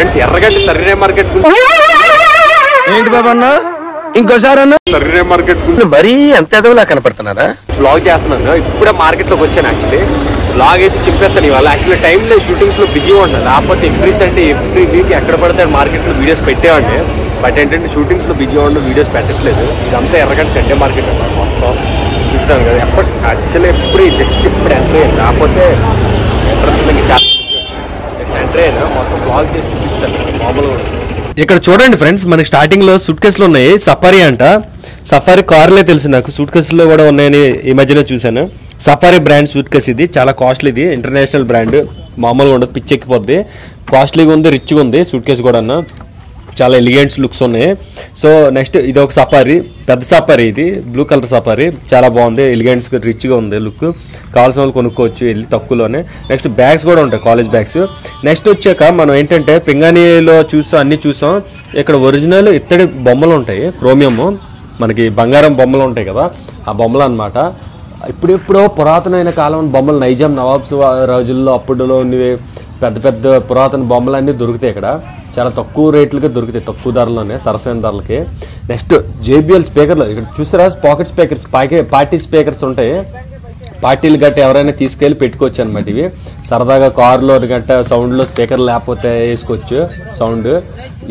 Friends ఎర్రగడ్డ Surrey market ఏంటి బాబన్న ఇంకోసారి అన్న సర్రే మార్కెట్ మరీ అంత ఎదవలా కనపడుతున్నారా? వ్లాగ్ చేస్తున్నాను. ఇప్పుడే మార్కెట్ లోకి వచ్చాను. యాక్చువల్లీ వ్లాగ్ అయితే చింపేస్తాను ఇవాళ. యాక్చువల్లీ టైం లేదు, షూటింగ్స్ లో బిజీ ఉంటాను. లేకపోతే ఎవ్రీ వీక్ ఎక్కడ పడితే మార్కెట్ లో వీడియోస్ పెట్టేవాడిని. బట్ ఏంటంటే షూటింగ్స్ లో బిజీ ఉండడం వీడియోస్ పెట్టట్లేదు. ఇదంతా ఎర్రగడ్డ సండే మార్కెట్ అన్నమాట. మొత్తం చూస్తాను కదా. యాక్చువల్లీ ఎప్పుడు జస్ట్ ఇప్పుడు ఎంటర్ అయ్యాను. లేకపోతే ఎంట్రన్స్ జస్ట్ ఎంటర్ అయ్యాను. మొత్తం వ్లాగ్ చేసి చూపిస్తాను మామూలుగా. ఇక్కడ చూడండి ఫ్రెండ్స్, మనకి స్టార్టింగ్ లో సూట్ కేసులు ఉన్నాయి. సఫారీ అంట. సఫారీ కార్లే తెలుసు నాకు, సూట్ కేసులో కూడా ఉన్నాయని ఈ మధ్యలో చూశాను. సఫారీ బ్రాండ్ సూట్ కేసు ఇది. చాలా కాస్ట్లీ, ఇది ఇంటర్నేషనల్ బ్రాండ్. మామూలుగా ఉండదు, పిచ్చెక్కిపోద్ది. కాస్ట్లీగా ఉంది, రిచ్గా ఉంది సూట్ కేసు కూడా. చాలా ఎలిగెంట్స్ లుక్స్ ఉన్నాయి. సో నెక్స్ట్ ఇది ఒక సఫారీ, పెద్ద సఫారీ. ఇది బ్లూ కలర్ సఫారీ, చాలా బాగుంది. ఎలిగెంట్స్గా రిచ్గా ఉంది లుక్. కావాల్సిన వాళ్ళు కొనుక్కోవచ్చు వెళ్ళి తక్కువలోనే. నెక్స్ట్ బ్యాగ్స్ కూడా ఉంటాయి, కాలేజ్ బ్యాగ్స్. నెక్స్ట్ వచ్చాక మనం ఏంటంటే పింగాణిలో అన్ని చూసాం. ఇక్కడ ఒరిజినల్ ఇత్తడి బొమ్మలు ఉంటాయి, క్రోమియం, మనకి బంగారం బొమ్మలు ఉంటాయి కదా, ఆ బొమ్మలు అనమాట. ఇప్పుడెప్పుడో పురాతనమైన కాలం బొమ్మలు, నైజాం నవాబ్స్ రోజుల్లో అప్పుడులో ఉన్నవి పెద్ద పెద్ద పురాతన బొమ్మలు అన్నీ దొరుకుతాయి ఇక్కడ. చాలా తక్కువ రేట్లకి దొరుకుతాయి, తక్కువ ధరలోనే, సరసమైన ధరలకి. నెక్స్ట్ JBL స్పీకర్లు ఇక్కడ చూసారా, పాకెట్ స్పీకర్స్, పార్టీ స్పీకర్స్ ఉంటాయి. పార్టీలు గట్ట ఎవరైనా తీసుకెళ్ళి పెట్టుకోవచ్చు అనమాట. ఇవి సరదాగా కారులో గట్ట సౌండ్లో స్పీకర్ లేకపోతే వేసుకోవచ్చు సౌండ్.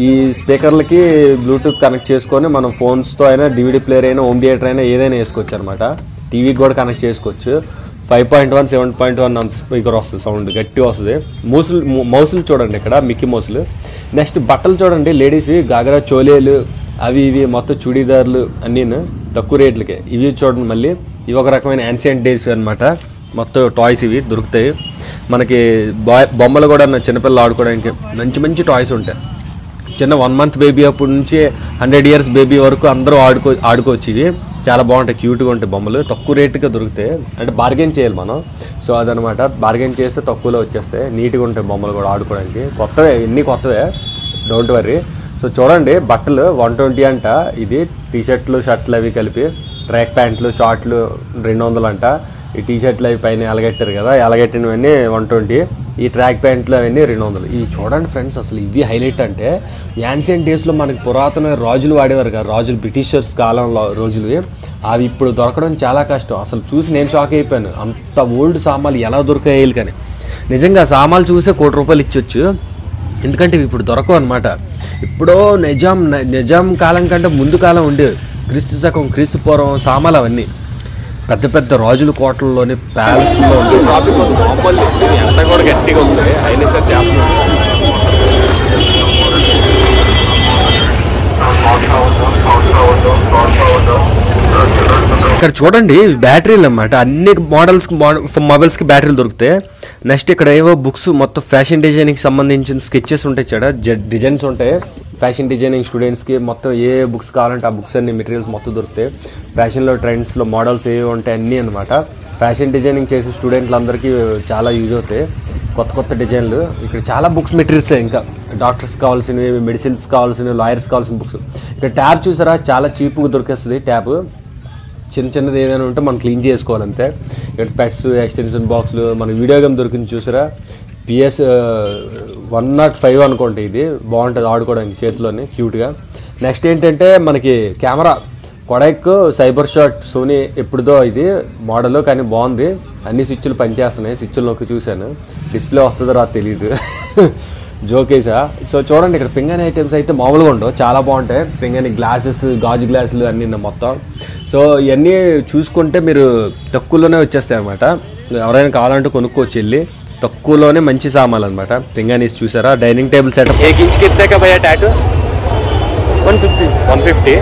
ఈ స్పీకర్లకి బ్లూటూత్ కనెక్ట్ చేసుకొని మనం ఫోన్స్తో అయినా, DVD ప్లేయర్ అయినా, హోమ్ థియేటర్ అయినా ఏదైనా వేసుకోవచ్చు అనమాట. టీవీకి కూడా కనెక్ట్ చేసుకోవచ్చు. 5.1, 7.1 అంత స్పీకర్ వస్తుంది, సౌండ్ గట్టిగా వస్తుంది. మౌసులు చూడండి ఇక్కడ, మిక్కీ మౌసులు. నెక్స్ట్ బట్టలు చూడండి, లేడీస్వి గాగరా చోలేలు అవి ఇవి మొత్తం చుడీదార్లు అన్నీ తక్కువ రేట్లకే. ఇవి చూడండి మళ్ళీ, ఇవి ఒక రకమైన యాన్షియంట్ డేస్ అనమాట. మొత్తం టాయ్స్ ఇవి దొరుకుతాయి మనకి. బొమ్మలు కూడా చిన్నపిల్లలు ఆడుకోవడానికి మంచి మంచి టాయ్స్ ఉంటాయి. చిన్న 1 month బేబీ అప్పటి నుంచి 100 years బేబీ వరకు అందరూ ఆడుకోవచ్చు. ఇవి చాలా బాగుంటాయి, క్యూట్గా ఉంటాయి బొమ్మలు. తక్కువ రేటుగా దొరుకుతాయి, అంటే బార్గెన్ చేయాలి మనం. సో అదనమాట, బార్గెన్ చేస్తే తక్కువలో వచ్చేస్తాయి. నీట్గా ఉంటాయి బొమ్మలు కూడా ఆడుకోవడానికి. కొత్తవే, ఇన్ని కొత్తవే, డోంట్ వరీ. సో చూడండి బట్టలు 120 అంట. ఇది టీషర్ట్లు, షర్ట్లు అవి కలిపి. ట్రాక్ ప్యాంట్లు, షార్ట్లు 200 అంట. ఈ టీషర్ట్లు అవి పైన ఎలగట్టారు కదా, ఎలగట్టినవన్నీ 120. ఈ ట్రాక్ ప్యాంట్లు అవన్నీ 200. ఇవి చూడండి ఫ్రెండ్స్, అసలు ఇవి హైలైట్. అంటే యాన్షియంట్ డేస్లో మనకి పురాతన రాజులు వాడేవారు కదా, రాజులు, బ్రిటిషర్స్ కాలంలో రోజులు. అవి ఇప్పుడు దొరకడం చాలా కష్టం. అసలు చూసి నేను షాక్ అయిపోయాను, అంత ఓల్డ్ సామాన్లు ఎలా దొరికాయి కానీ. నిజంగా సామాన్లు చూసే ₹1 కోటి ఇచ్చొచ్చు, ఎందుకంటే ఇవి ఇప్పుడు దొరకవు అనమాట. ఇప్పుడో నిజాం కాలం కంటే ముందు కాలం ఉండేవి. క్రీస్తు శకం, క్రీస్తు పూర్వం సామాన్లు అవన్నీ. పెద్ద పెద్ద రాజుల కోటల్లోని, ప్యాలెస్లో ఎంత కూడా గట్టిగా ఉంది. అయినా సరే ఇక్కడ చూడండి బ్యాటరీలు అన్నమాట. అన్ని మొబైల్స్కి బ్యాటరీలు దొరుకుతాయి. నెక్స్ట్ ఇక్కడ ఏవో బుక్స్, మొత్తం ఫ్యాషన్ డిజైనింగ్కి సంబంధించిన స్కెచెస్ ఉంటాయి, డిజైన్స్ ఉంటాయి. ఫ్యాషన్ డిజైనింగ్ స్టూడెంట్స్కి మొత్తం ఏ బుక్స్ కావాలంటే ఆ బుక్స్ అన్ని మెటీరియల్స్ మొత్తం దొరుకుతాయి. ఫ్యాషన్లో, ట్రెండ్స్లో మోడల్స్ ఏవి ఉంటాయి అన్నీ అనమాట. ఫ్యాషన్ డిజైనింగ్ చేసే స్టూడెంట్లందరికీ చాలా యూజ్ అవుతాయి కొత్త కొత్త డిజైన్లు. ఇక్కడ చాలా బుక్స్ మెటీరియల్స్, ఇంకా డాక్టర్స్ కావాల్సినవి, మెడిసిన్స్ కావాల్సినవి, లాయర్స్ కావాల్సిన బుక్స్. ఇక్కడ ట్యాబ్ చూసారా, చాలా చీప్గా దొరికేస్తుంది ట్యాబ్. చిన్నది ఏదైనా ఉంటే మనం క్లీన్ చేసుకోవాలంతే. ఇక్కడ స్పెట్స్, ఎక్స్టెన్షన్ బాక్స్లు, మన వీడియో గేమ్ దొరికింది చూసారా, PS105 అనుకోండి. ఇది బాగుంటుంది ఆడుకోవడానికి చేతిలోనే, క్యూట్గా. నెక్స్ట్ ఏంటంటే మనకి కెమెరా, కొడైక్ సైబర్ షాట్ సోనీ ఎప్పుడుదో ఇది మోడల్, కానీ బాగుంది. అన్ని స్విచ్లు పనిచేస్తున్నాయి. స్విచ్లు నొక్కి చూశాను, డిస్ప్లే వస్తుందో రాదు తెలియదు, జోకేసా. సో చూడండి ఇక్కడ పింగాణి ఐటమ్స్ అయితే మామూలుగా ఉండవు, చాలా బాగుంటాయి. పింగాణి గ్లాసెస్, గాజు గ్లాసులు అన్నీ మొత్తం. సో ఇవన్నీ చూసుకుంటే మీరు తక్కువలోనే వచ్చేస్తాయి అనమాట. ఎవరైనా కావాలంటే కొనుక్కోవచ్చు వెళ్ళి, తక్కువలోనే మంచి సామాన్లు అనమాట. పింగాణీస్ చూసారా, డైనింగ్ టేబుల్ సెటప్. 1 इंच कितने का भैया टैटू? 150.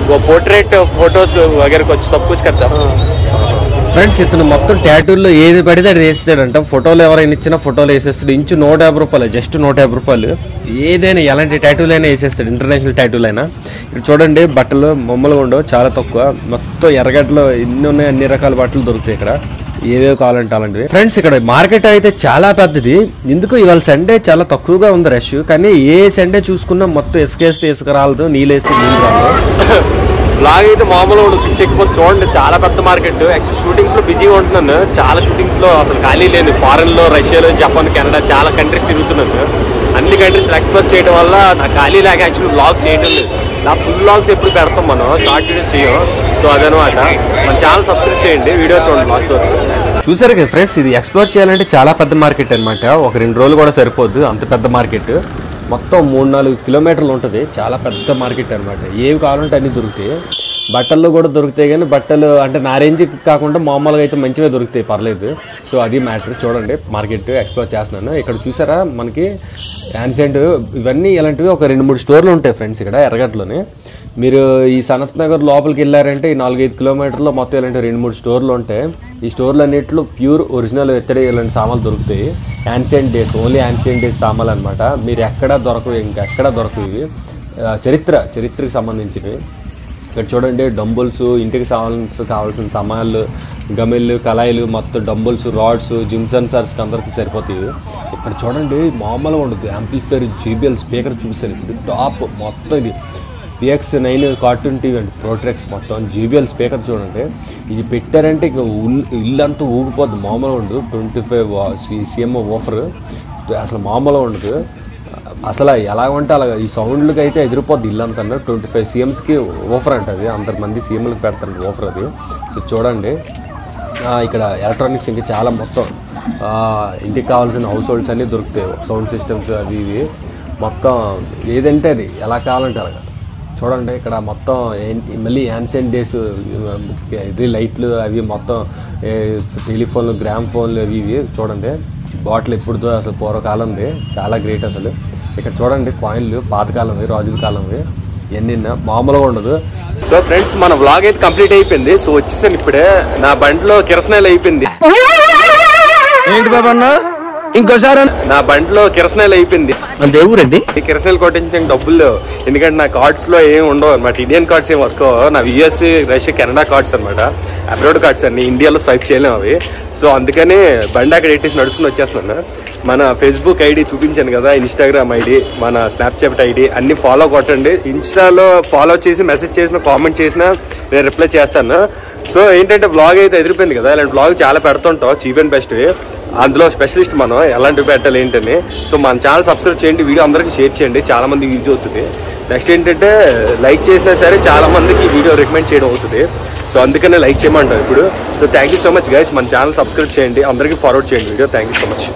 वो पोर्ट्रेट फोटोज वगैरह कुछ सब कुछ करता है. ఫ్రెండ్స్ ఇతను మొత్తం ట్యాటూల్లో ఏది పడితే అది వేసేస్తాడంట. ఫోటోలు ఎవరైనా ఇచ్చినా ఫోటోలు వేసేస్తాడు. Inch ₹150, just ₹150. ఏదైనా ఎలాంటి ట్యాటూలు అయినా వేసేస్తాడు, ఇంటర్నేషనల్ ట్యాటూలు అయినా. ఇక్కడ చూడండి బట్టలు మామూలుగా ఉండవు, చాలా తక్కువ. మొత్తం ఎర్రగడ్డలో ఎన్ని ఉన్నాయి, అన్ని రకాల బట్టలు దొరుకుతాయి ఇక్కడ, ఏవేవి కావాలంటే అలాంటివి. ఫ్రెండ్స్ ఇక్కడ మార్కెట్ అయితే చాలా పెద్దది. ఎందుకు ఇవాళ సండే చాలా తక్కువగా ఉంది రష్, కానీ ఏ సండే చూసుకున్నా మొత్తం ఇసుకేస్తే ఇసుక రాలదు, నీళ్ళేస్తే నీళ్ళు రాదు. బ్లాగ్ అయితే మామూలుగా పిచ్చెక్కిపోతే చూడండి, చాలా పెద్ద మార్కెట్. యాక్చువల్ షూటింగ్స్ లో బిజీగా ఉంటున్నాను. చాలా షూటింగ్స్ లో అసలు ఖాళీ లేదు. ఫారెన్ లో, రష్యాలో, జపాన్, కెనడా చాలా కంట్రీస్ తిరుగుతున్నాను. అన్ని అన్ని కంట్రీస్ ఎక్స్ప్లోర్ చేయడం వల్ల నాకు ఖాళీ లేక యాక్చువల్లీ వ్లాగ్స్ చేయడం లేదు. నా ఫుల్ వ్లాగ్స్ ఎప్పుడు పెడతాం మనం, షార్ట్ వీడియో చేయం. సో అదనమాట. మన ఛానల్ సబ్స్క్రైబ్ చేయండి, వీడియో చూడండి లాస్ట్ వరకు. చూసారు కదా ఫ్రెండ్స్, ఇది ఎక్స్ప్లోర్ చేయాలంటే చాలా పెద్ద మార్కెట్ అనమాట. ఒక 2 రోజులు కూడా సరిపోద్దు, అంత పెద్ద మార్కెట్. మొత్తం 3-4 కిలోమీటర్లు ఉంటుంది. చాలా పెద్ద మార్కెట్ అనమాట. ఏవి కావాలంటే అన్నీ దొరుకుతాయి. బట్టల్లో కూడా దొరుకుతాయి, కానీ బట్టలు అంటే నా రేంజ్కి కాకుండా మామూలుగా అయితే మంచిగా దొరుకుతాయి, పర్లేదు. సో అది మ్యాటర్. చూడండి మార్కెట్ ఎక్స్ప్లోర్ చేస్తున్నాను. ఇక్కడ చూసారా మనకి యాన్సెంట్ ఇవన్నీ ఇలాంటివి ఒక 2-3 స్టోర్లు ఉంటాయి ఫ్రెండ్స్ ఇక్కడ ఎర్రగడ్డలోనే. మీరు ఈ సనత్ నగర్ లోపలికి వెళ్ళారంటే ఈ 4-5 కిలోమీటర్లో మొత్తం ఇలాంటి 2-3 స్టోర్లు ఉంటాయి. ఈ స్టోర్లు అన్నింటిలో ప్యూర్ ఒరిజినల్ ఎత్తడి ఇలాంటి సామాన్లు దొరుకుతాయి. Ancient days, only ancient days సామాన్లు అనమాట. మీరు ఎక్కడా దొరకవు, ఇంకెక్కడా దొరకవు. ఇవి చరిత్రకి సంబంధించినవి. ఇక్కడ చూడండి డంబుల్స్, ఇంటికి కావాల్సిన సామాన్లు, గమిళ్ళు, కళాయిలు, మొత్తం డంబుల్స్, రాడ్స్, జిమ్ సెన్సార్స్కి అందరికీ సరిపోతాయి. ఇక్కడ చూడండి మామూలుగా ఉండదు. యాంప్లిఫైర్, JBL స్పీకర్ చూపిస్తాను ఇప్పుడు. టాప్ మొత్తం ఇది PX9 కార్టూన్ టీవీ అండి, ప్రోట్రెక్స్ మొత్తం. JBL స్పీకర్ చూడండి. ఇది పెట్టారంటే ఇక ఇల్లంతా ఊగిపోద్ది, మామూలుగా ఉండదు. 25 CM ఓఫర్ అసలు మామూలుగా ఉండదు. అసలు ఎలా ఉంటే అలాగా ఈ సౌండ్లకి అయితే ఎదిరిపోద్ది ఇల్లంతా. 25 CMsకి ఓఫర్ అంటే అది, అంతమంది CMలకు పెడతారు ఓఫర్ అది. సో చూడండి ఇక్కడ ఎలక్ట్రానిక్స్ ఇంకా చాలా మొత్తం ఇంటికి కావాల్సిన హౌస్ హోల్డ్స్ అన్నీ దొరుకుతాయి. సౌండ్ సిస్టమ్స్ అవి ఇవి మొత్తం ఏదంటే అది ఎలా కావాలంటే అలాగా. చూడండి ఇక్కడ మొత్తం మళ్ళీ యాన్సెంట్ డేస్ ఇది లైట్లు అవి మొత్తం, టెలిఫోన్లు, గ్రామ్ ఫోన్లు అవి ఇవి. చూడండి బాటిల్ ఎప్పుడుదో అసలు పూర్వకాలంది, చాలా గ్రేట్ అసలు. ఇక్కడ చూడండి కాయిన్లు పాతకాలంవి, రాజుల కాలంవి, ఎన్ని మామూలుగా ఉండదు. సో ఫ్రెండ్స్ మన వ్లాగ్ అయితే కంప్లీట్ అయిపోయింది. సో వచ్చేసాను ఇప్పుడే. నా బండిలో కిరసనాయిల్ అయిపోయింది. ఏంటి బాబా అన్న ఇంకోసారి? నా బండిలో కిరసనాయిల్ అయిపోయింది. అంటే ఊరండి ఈ కిరసనాయిల్ కొట్టించడానికి డబ్బులు లేవు. ఎందుకంటే నా కార్డ్స్ లో ఏం ఉండవు అనమాట. ఇండియన్ కార్డ్స్ ఏం వర్క్, నా US, రష్యా, కెనడా కార్డ్స్ అనమాట. అబ్రాడ్ కార్డ్స్ అన్ని ఇండియాలో స్వైప్ చేయలేము అవి. సో అందుకని బండి అక్కడ ఎట్టేసి నడుచుకుని వచ్చేస్తున్నాను. మన ఫేస్బుక్ ID చూపించాను కదా, ఇన్స్టాగ్రామ్ ID, మన స్నాప్చాట్ ID అన్ని ఫాలో కొట్టండి. ఇన్స్టాలో ఫాలో చేసి మెసేజ్ చేసినా, కామెంట్ చేసినా నేను రిప్లై చేస్తాను. సో ఏంటంటే వ్లాగ్ అయితే ఎదిరిపోయింది కదా, ఇలాంటి వ్లాగ్ చాలా పెడుతుంటాం, చీప్ అండ్ బెస్ట్. అందులో స్పెషలిస్ట్ మనం ఎలాంటివి పెట్టాలి ఏంటని. సో మన ఛానల్ సబ్స్క్రైబ్ చేయండి, వీడియో అందరికీ షేర్ చేయండి, చాలా మందికి యూజ్ అవుతుంది. నెక్స్ట్ ఏంటంటే లైక్ చేసినా సరే చాలా మందికి వీడియో రికమెండ్ చేయడం అవుతుంది. సో అందుకనే లైక్ చేయమంటాం ఇప్పుడు. So thank you so much guys. మన ఛానల్ సబ్స్క్రైబ్ చేయండి, అందరికీ ఫార్వర్డ్ చేయండి video. Thank you so much.